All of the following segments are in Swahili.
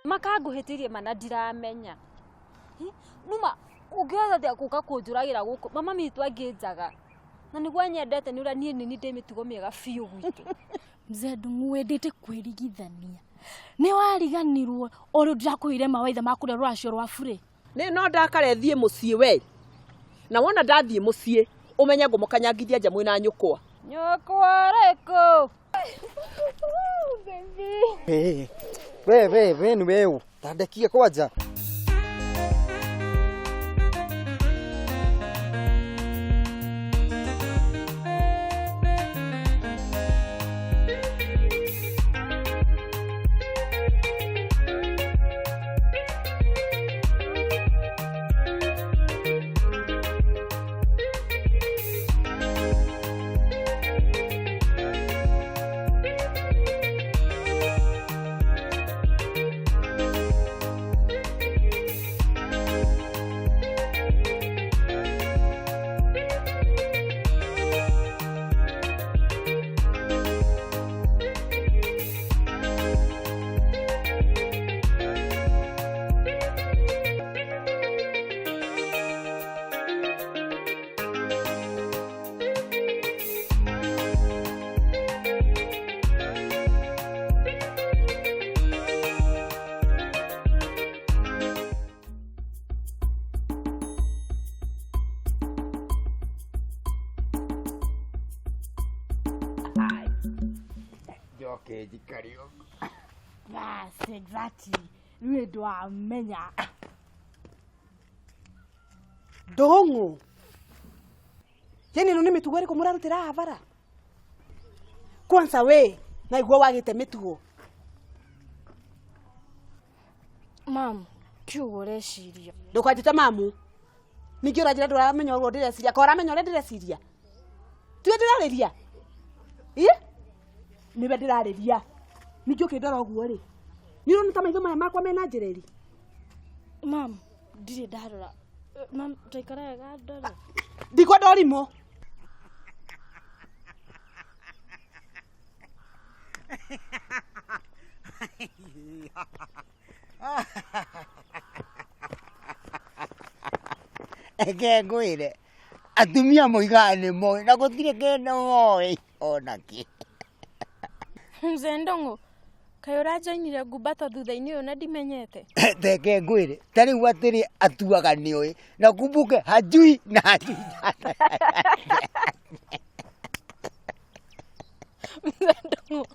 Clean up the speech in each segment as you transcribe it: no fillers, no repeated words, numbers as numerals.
Makanguhitirie mana ndiramenya. Numa ungioza thia kuka kunjuragira guku mama mitu anginjaga. Na niguo nyendete ni ura nie nini ndimitugo miega biu gwitu. Mzee Ndungu wendete kwirigithania. Ni wariganirwo ori ndirakuire mawaitha makure rwacio rwa bure. Ni no ndakare thie mucii we. Na wona ndathie mucii umenye ngumukanyangithia nja mwina nyukwa. Nyukwa reko. Baby. We ni wewe. Tandekia kwaja. Okay, dikario. Yes, exactly. We do amenya. Ndongo. Yeni no nimitugo ri kumurarutira havara. Kwanza we na igwa wagite mitugo. Mam, kiugore ciria. Ndukajite mamu. Ningi urajira nduramenya ugo ndireciria. Kora menya uri ndireciria. Tuwe ndirariria. Nibe ndirariria. Ningi ukindora uguo ri. Ni urona ta maitho maya makwa mena njireri. Mam, ndire ndarora. Mam, taikara ga ndora. Ndiko ndorimo. Eke ngwire. Atumia moigane moi na gutire kenda moi onaki. Mzee Ndongo, kayo rajainire ngubata thutha-ini uyu na ndimenyete. Teke ngwire. Tari watiri atuaga nioi na kumbuke hajui na hajui. Mzee Ndongo,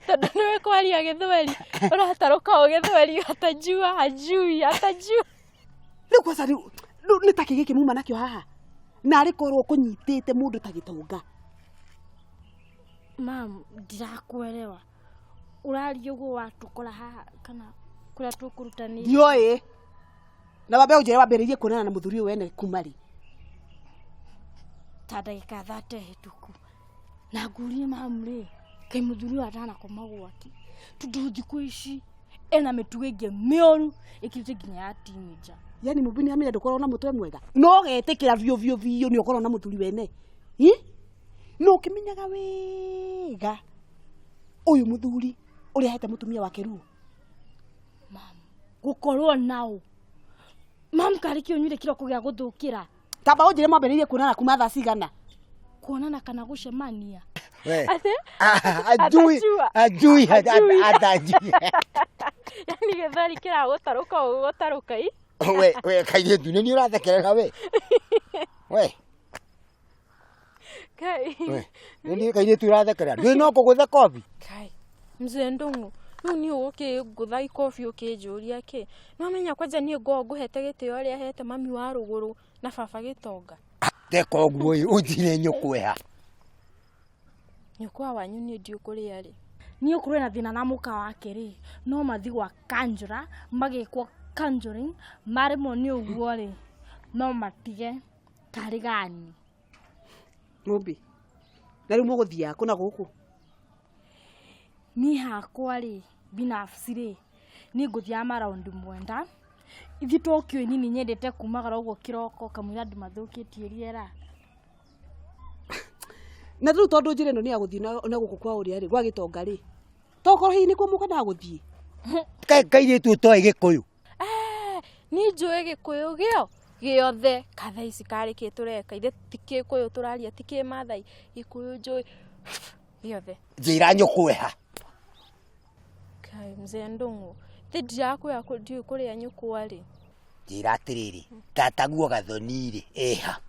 tondu niwe kwaria githweri, urataruka githweri atajua hajui atajua. Riu kwanza riu ni ta kigiki muma nakio haha. Na ari korwo kunyitite mundu ta gitonga. Mam, ndirakuelewa. Uraria uguo watukora haha kana kuria tukurutani. Ndioi. Na babe ujere wambiririe kuonana na muthuri wene kumari. Ta ndagika 30 hituku. Na ngurie mamri, kai muthuri atana komagwati. Tundu thiku ici ena mitugo ingi mioru ikirite nginya ya teenager. Yani mubini amenya ndukoro na mutwe mwega. No getikira vio ni ukoro na muthuri wene. No kimenyaga wega. Uyu muthuri uri ahete mutumia wake ruo. Mam, gukorwo nao. Mam kariki onyire kiroko gya guthukira. Tamba ujire mwambiririe kuonana kuma thaa cigana. Kuonana kana gucemania. We. Ate? Ajui. Yani githari kira gutaruka i. We kaire tu ni urathekerera we. We. Kai. We. Ni kaire tu urathekerera. Ni no kugutha kofi. Kai. Mzee Ndongo, riu ni uke ngutha ikofi ukinjuria ki. No menya kwanja ni nguhete gitio aria hete mami wa ruguru na baba gitonga. Teko guo ujire nyukweha. Nyukwa wanyu ni ndio kuri ari. Ni ukuru na thina na muka wake ri. No mathi gwa kanjura, magikwo conjuring, marimo ni uguo ri. No matige tarigani. Ngombe. Na riu muguthia kuna guku. Ni hakwa ri binafsi ri. Ni nguthia maround mwenda. Ithi tokyo nini nyendete kumagara uguo kiroko kamwira ndimathukitie riera. Na riu tondu njire no ni aguthie na guku kwa uri ari gwa gitonga ri. Tokoro hi ni kumuka na guthie. Kaire tu toy Gikuyu. Ni njũĩ Gĩkũyũ gĩothe katha ici karĩkĩ tũreka ithe ti Gĩkũyũ tũraria ti Kĩmathai Gĩkũyũ njũĩ gĩothe. Njĩra nyũkũ ha. Kai mzee Ndũng'ũ ti ndirakwĩra ndiũĩ kũrĩa nyũkũ arĩ. Njĩra atĩrĩrĩ tataguo Gathoni rĩ ha.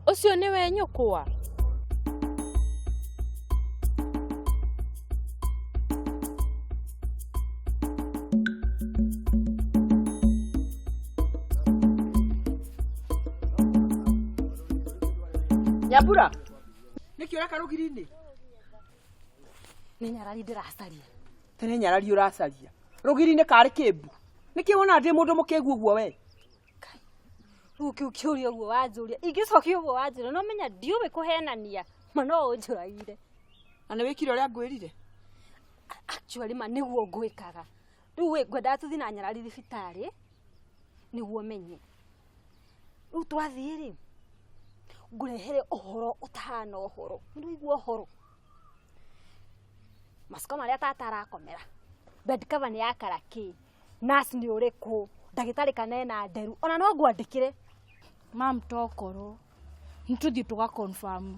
Ũcio nĩwe nyũkwa. Nyambura. Niki uraka rugiri-ini? Nĩ nyarari ndĩracaria. Tene nyarari uracaria. Rugiri-ini karĩ kĩmbu. Niki wona ndĩ mũndũ mũkĩgu ũguo we? Rĩu kĩu kĩũria ũguo wanjũria. Ingĩcokia ũguo wanjũria no menya ndiũĩ kũhenania. Ma no ũnjũragire. Na nĩ wĩkire ũrĩa ngwĩrire? Actually ma nĩguo ngwĩkaga. Rĩu ngwenda tũthiĩ na nyarari thibitarĩ nĩguo menye. Rĩu twathiĩ rĩ ngurehere ũhoro ũtahana ũhoro. Nĩiguo ũhoro. Masiko marĩa tata arakomera. Bed cover nĩ ya karaki. Nurse nĩ ũrĩkũ? Ndagĩtarĩ kana ena nderu. Ona no ngwandĩkĩre. Mam tokorwo nitũthiĩ tũga-confirm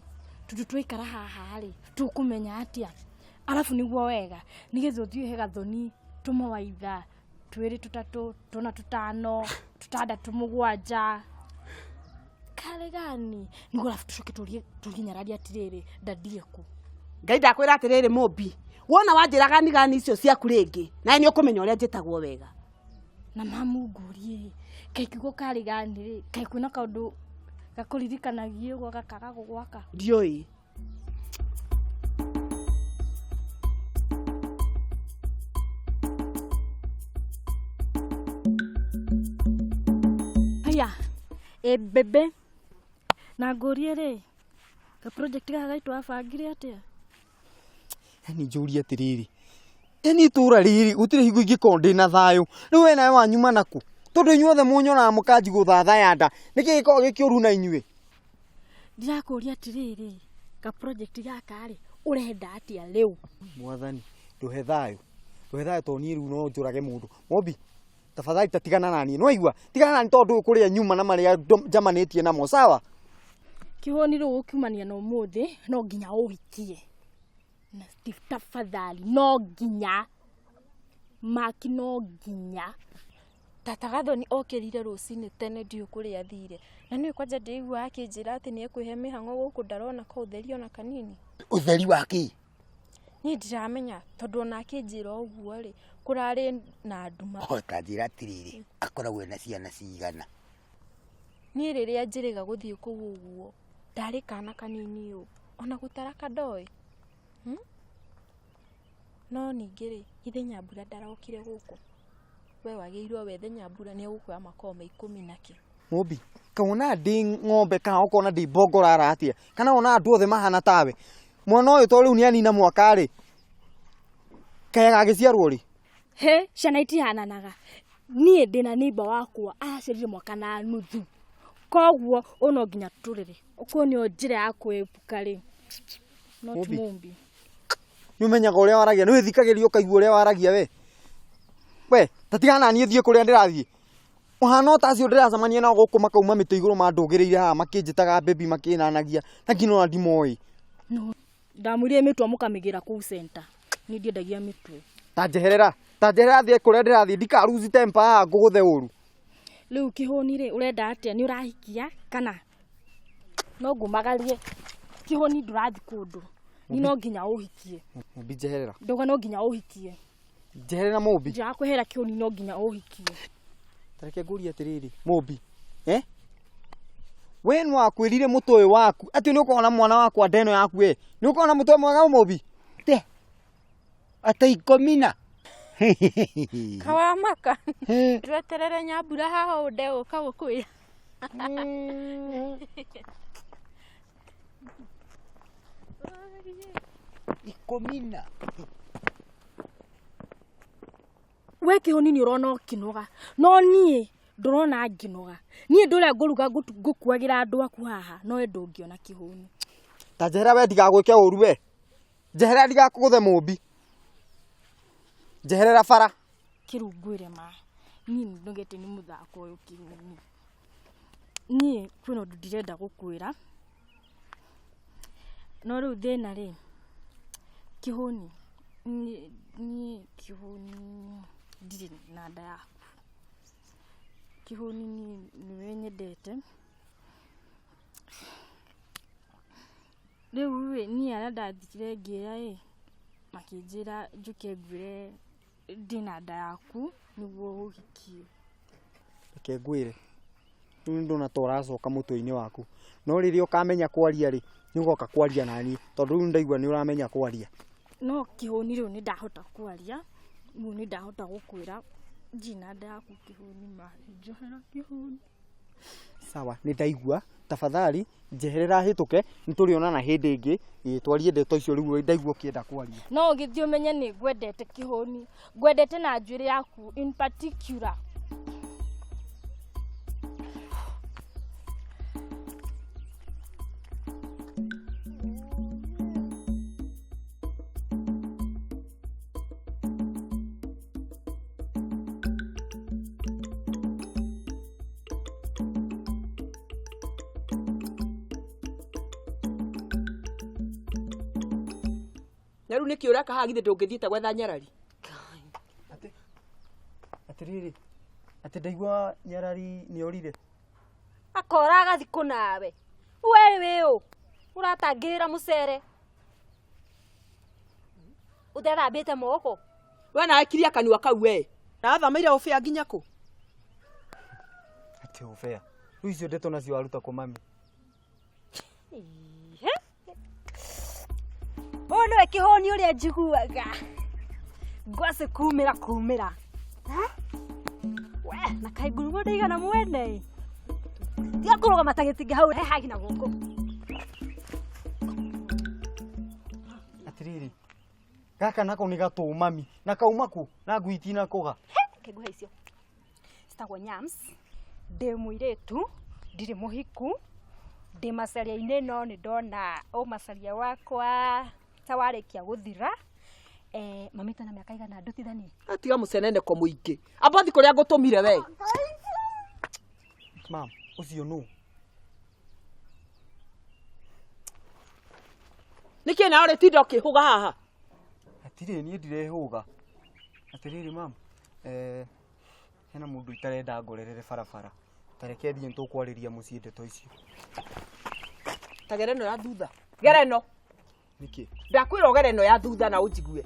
tũikara haha rĩ tũkũmenya atĩa. Alafu nĩguo wega nĩgetha ũthiĩ he Gathoni tũmawaitha 2 3 4 5 6 7 kale gani nĩguo alafu tũcoke tũthiĩ nyarari atĩrĩrĩ ndandieku. Ngai ndakwĩra atĩrĩrĩ Mũmbi. Wona wanjĩraga nigani icio ciaku rĩngĩ na nĩ ũkũmenya ũrĩa njĩtagwo wega. Na mamu ngũrie kai kiugo kari gani rĩ kai kwĩna kaũndũ gakũririkanagia ũguo gakaga gũgwaka. Ndiũĩ. Haya bebe na ngũrie rĩ ka project gaka gaitũ abangire atĩa? Yani njũria atĩrĩrĩ. Yani itũra rĩrĩ gũtirĩ hingo ingĩkorwo ndĩna thayũ. Rĩu we nawe wanyuma naku. Tondũ inyuothe mũnyonaga mũkanji gũthathaya nda. Nĩkĩ gĩkorwo gĩkĩũru na inyuĩ? Ndirakũria atĩrĩrĩ ka project gaka rĩ ũrenda atĩa rĩu? Mwathani ndũhe thayũ. Ndũhe thayũ tondũ niĩ rĩu no njũrage mũndũ. Mũmbi tafadhali tatigana naniĩ. Nĩ waigua? Tigana nani tondũ kũrĩa nyuma na marĩa njamanĩtie namo sawa? Kĩhoni rĩu ũkiumania na ũmũthĩ no nginya ũhikie. Na tafadhali no nginya maki no nginya. Tata Gathoni okĩrire rũcinĩ tene ndiũ kũrĩa athire. Na nĩ kwanja ndĩigua akĩnjĩra atĩ nĩ ekwĩhe mĩhang'o gũkũ ndarona ka ũtheri ona kanini. Ũtheri wa kĩ? Niĩ ndiramenya tondũ ona akĩnjĩra ũguo rĩ kũrarĩ na nduma. Ta njĩra atĩrĩrĩ akoragwo na ciana cigana. Niĩ rĩrĩa njĩrĩga gũthiĩ kũu ũguo ndarĩ kana kanini ũũ ona gũtaraka ndoĩ. No ningĩ rĩ ithe Nyambura ndarokire gũkũ. We wagĩirwo wethe Nyambura nĩ egũkuoya makoma 10 nake. Mũmbi kaona ndĩ ng'ombe kana ũkona ndĩ mbongorara atĩa kana ona andũ othe mahana tawe. Mwana ũyũ to rĩu nĩ anina mwaka rĩ. Kaĩ gagĩciarwo rĩ? He ciana itihananaga. Niĩ ndĩna neighbor wakwa aciarire mwaka na nuthu. Koguo ono nginya tũrĩrĩ. Ũkuonio njĩra ya kwĩbuka rĩ. No Mũmbi. Nĩ ũmenyaga ũrĩa waragia. Nĩ wĩthikagĩria ũkaigua ũrĩa waragia we. We tatigana niĩ thiĩ kũrĩa ndĩrathiĩ. Ũhana ta acio ndĩracemania nao gũkũ makauma mĩtĩ igũrũ mandũgĩrĩire haha makĩnjĩtaga baby makĩnanagia na nginya ona ndimoĩ. No ndamwĩrire mĩtwe mũkamĩgĩra kũu center. Niĩ ndiendagia mĩtwe. Ta njeherera thiĩ kũrĩa ndĩrathiĩ ndikaruzi temper haha ngũgũthe ũru. Rĩu Kĩhoni rĩ ũrenda atĩa nĩ ũrahikia kana no ngumagarie Kĩhoni ndũrathi kũndũ. Ni no nginya ũhikie. Mũmbi njeherera. Ndoga no nginya ũhikie. Njeherera Mũmbi. Ndirakwĩhera Kĩhoni no nginya ũhikie. Tareke ngũria atĩrĩrĩ Mũmbi. We nĩ wakwĩrire mũtwe ũyũ waku atĩ nĩ ũkona mwana wakwa ndeno yaku we. Nĩ ũkona mũtwe mwega Mũmbi? Te. Ata 10 na. Kawamaka. Tweterere Nyambura haha ũnde ũka gũkwĩra. Ikomina. We Kĩhoni nĩ ũrona ũkĩnoga. No niĩ ndũrona ngĩnoga. Niĩ ndũrĩa ngũruga ngũkuagĩra andũ aku haha no we ndũngĩona Kĩhoni. Ta njehera we ndigagwĩke ũru we. Njehera ndigakũgũthe Mũmbi. Njeherera bara. Kirungwire ma. Ni ndogete ni muthako uyu kihuni. Ni kwina undu ndirenda gukwira. No riu thina ri. Kihuni. Ni kihuni ndiri na nda yaku. Kihuni ni nyendete. Riu ni arenda thikire ngira makinjira njuke ngwire ndina nda yaku niguo uhikie. Reke ngwire. Riu ndona ta uracoka mutwe-ini waku. No riria ukamenya kwaria ri, ni ugoka kwaria nani tondu riu ndaigua ni uramenya kwaria. No kihuni riu ni ndahota kwaria, riu ni ndahota gukwira ndina nda yaku kihuni ma njohera kihuni. Sawa, ni ndaigua tafadhali njeherera hituke nitulionana hindi ingi twarie ndeto icio riu ndaigua kienda kwaria. No ugithio menye ni ngwendete kihuni, ngwendete na njuiri yaku in particular. Riu niki uraka hagithe ndungithiite gwetha nyarari. Atiriri. Ati ndaigua nyarari ni orire. Akora agathiko nawe. Wewe u uratangirira mucere. Uthambite moko. We na akiria kanua kau we. Na athamaire ofea nginya ku. Ati ofea. Riu icio ndeto nacio waruta ku mami. Ono kihoni uria njiguaga. Ngwase kumira. We, na kaiguru ngo ndaigana mwene. Tiga kuruga matagitiga hau he hagi na guku. Atiriri. Gaka nako ni gatu mami. Na kauma ku na ngwiti na kuga. Kiguha icio. Stagwo nyams. De muiretu, ndiri muhiku. De masaria ine no ni ndona o masaria wakwa tawarikia guthira. Mamita na miaka igana ndutithanie. Atiga mucenene ko muingi. Amba thi kuria ngutumire we. Mam, ucio no. Niki na ore tindo kihuga haha. Atire ni ndirehuga. Atiriri mam. Hena mundu itarenda ngorerere barabara. Tareke thie ntukwariria mucii ndeto icio. Tagereno ya thutha. Gereno. Niki? Ndakwira gereno ya thutha na unjigue.